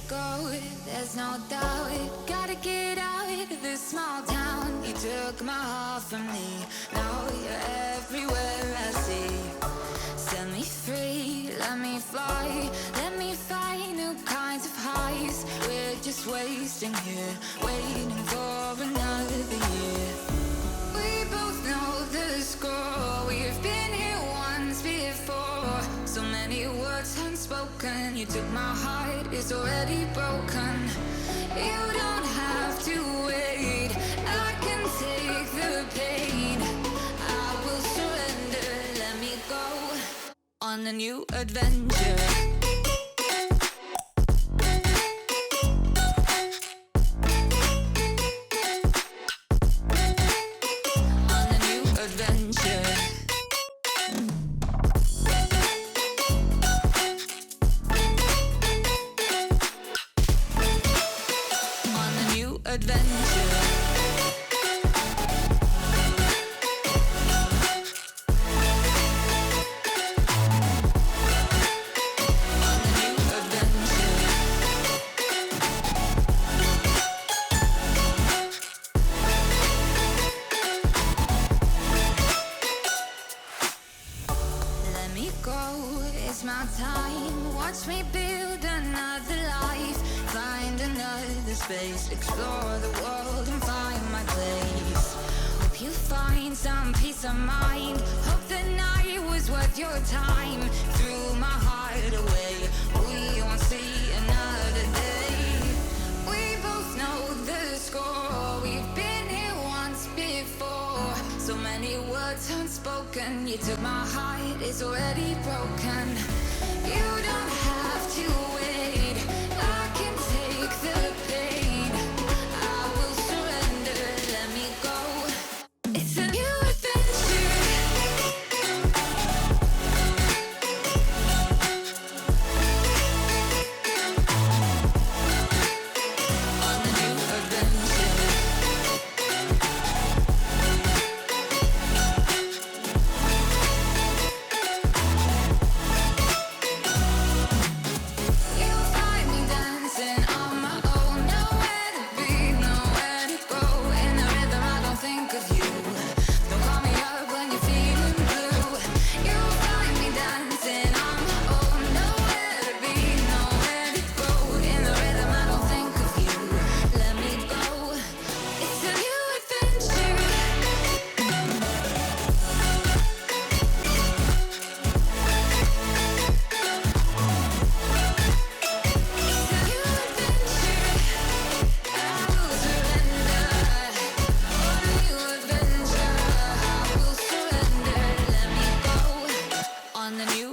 go, there's no doubt. Gotta get out of this small town. You took my heart from me, now you're everywhere I see. Set me free, let me fly, let me find new kinds of highs. We're just wasting here, waiting for another year. We both know the score, we've been here once before. So many words unspoken, you took my heart, it's already broken. You don't have to wait, I can take the pain. I will surrender, let me go on a new adventure. It's my time, watch me build another life. Find another space, explore the world and find my place. Hope you find some peace of mind. Hope the night was worth your time. Threw my heart away, we won't see another day. We both know the score, we've been here once before. So many words unspoken, you took my heart, it's already broken. You don't have to wait, I can take the pain. I will surrender, let me go. It's a new adventure. On a new adventure.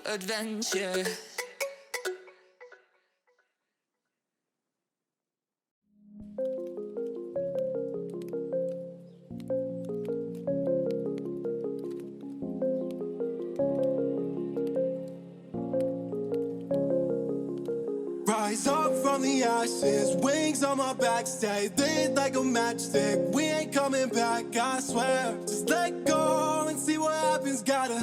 Adventure. Rise up from the ashes, wings on my back, stay lit like a matchstick. We ain't coming back, I swear. Just let go and see what happens. Gotta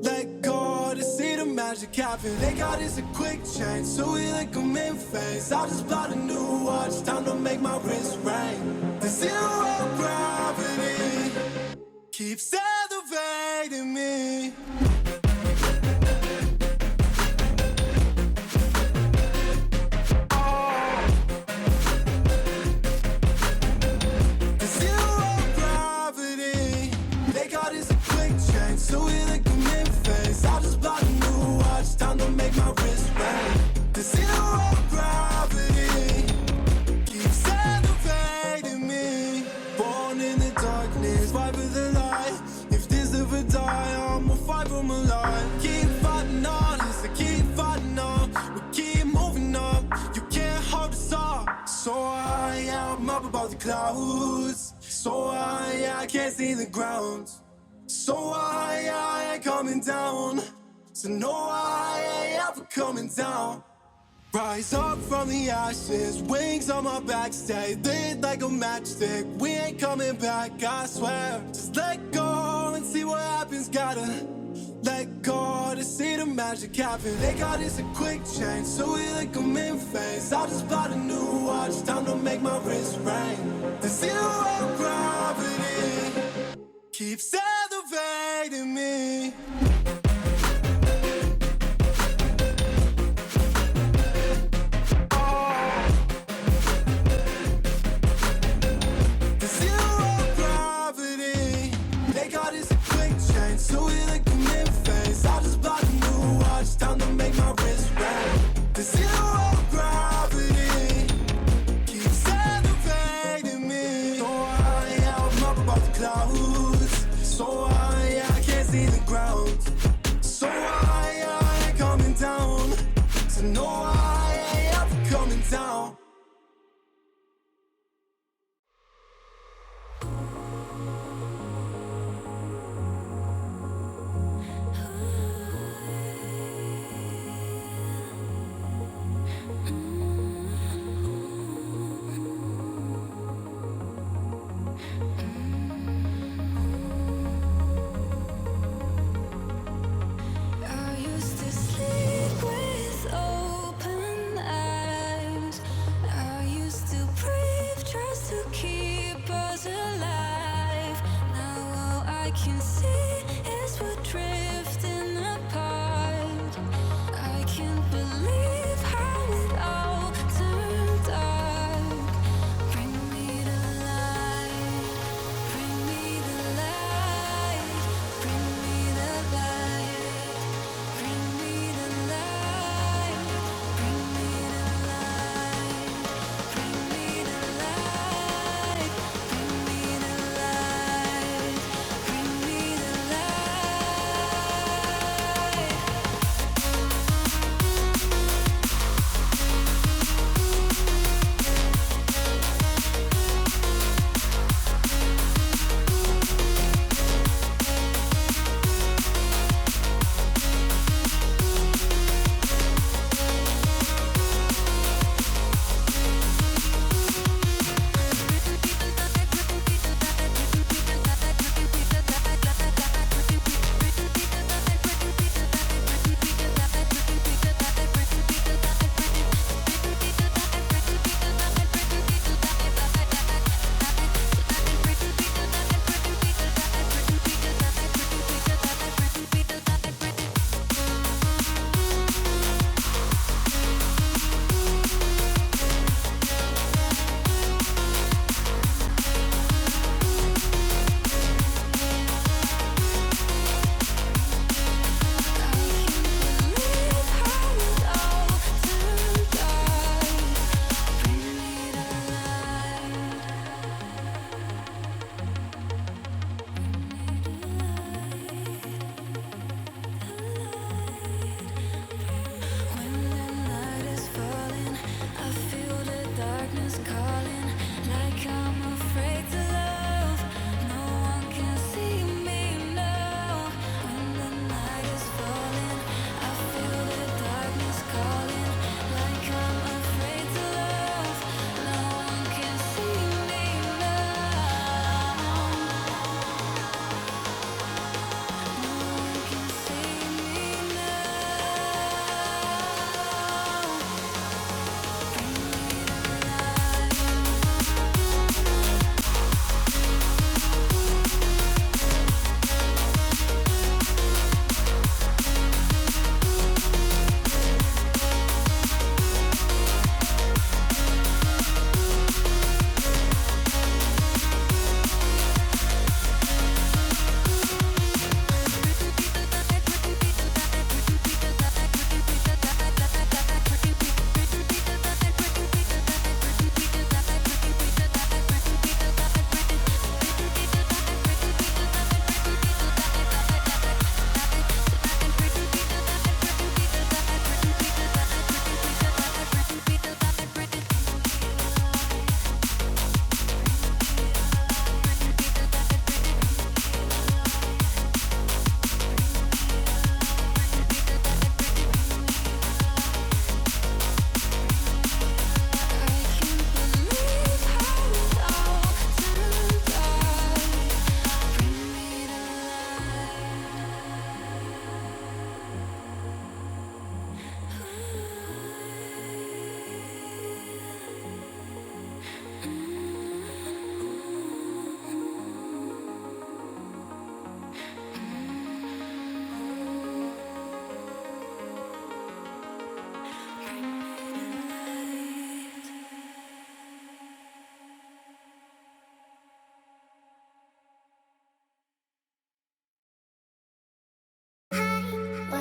let go to see the magic happen. They got us a quick change, so we like them in phase. I just bought a new watch, time to make my wrist ring. The zero gravity keeps elevating me. So we like them in phase. I just bought a new watch, time to make my wrist ring. The zero gravity keeps elevating me. Born in the darkness, fight for the light. If this ever die, I'ma fight for my life. Keep fighting on, yes, I keep fighting on. We keep moving up, you can't hold us up. So I'm up above the clouds. So I can't see the ground. So I ain't coming down. So no, I ain't ever coming down. Rise up from the ashes, wings on my back, stay lit like a matchstick. We ain't coming back, I swear. Just let go and see what happens. Gotta let go to see the magic happen. They got this a quick change, so we like them in phase. I just bought a new watch, time to make my wrist ring. The zero gravity keeps elevating me. The zero gravity, they got this a quick change, so we like them in phase. I just bought a new watch, time to make my wrist ring. The zero gravity keeps elevating me. So I'm up above the clouds. So I can't see the ground. So I ain't coming down. So no, I ain't ever coming down. I used to sleep with open eyes. I used to breathe just to keep us alive. Now all I can see is we're drifting apart. I can't believe how it all turned dark. Bring me the light, bring me the light, bring me the light, bring me the light, bring me the light, bring me the light, bring me the light, bring me the light.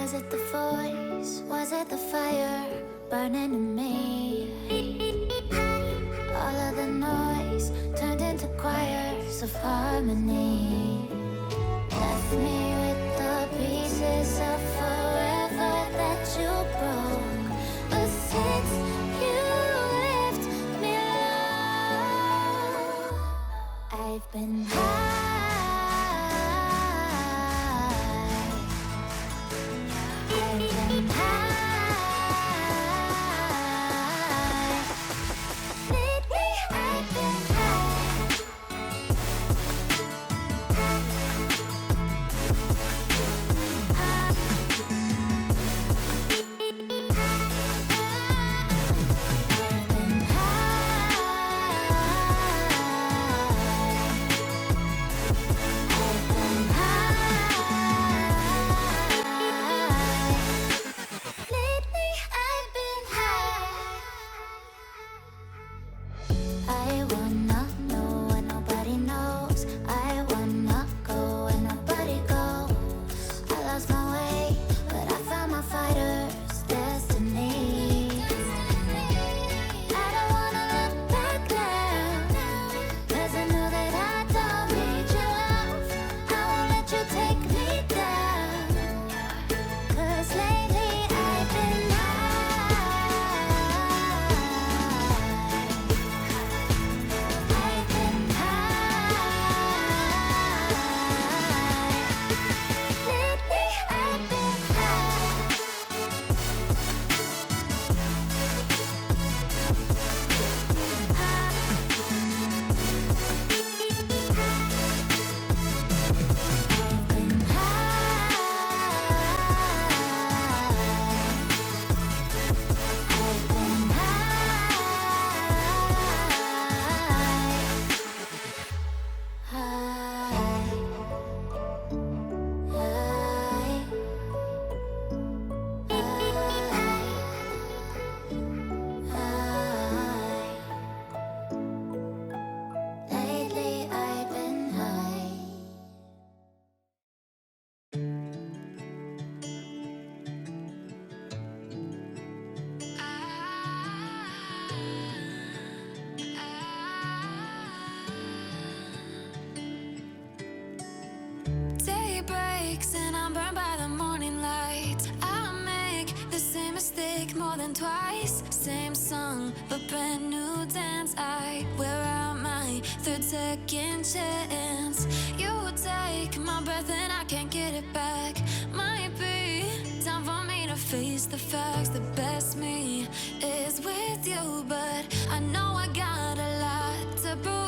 Was it the voice? Was it the fire burning in me? All of the noise turned into choirs of harmony. Left me with the pieces of forever that you broke. But since you left me alone, I've been high. I've been high. Lately I've been I wanna know what nobody knows. I wanna go where nobody goes. I lost my way, but I found my fighter's destiny. I don't wanna look back now, 'cause I know that I don't need your love. I won't let you take me down, 'cause lately I've been day breaks and I'm burned by the morning light. I make the same mistake more than twice. Same song, but brand new dance. I wear out my third second chance. You take my breath and I can't get it back. Might be time for me to face the facts. The best me is with you, but I know I got a lot to prove.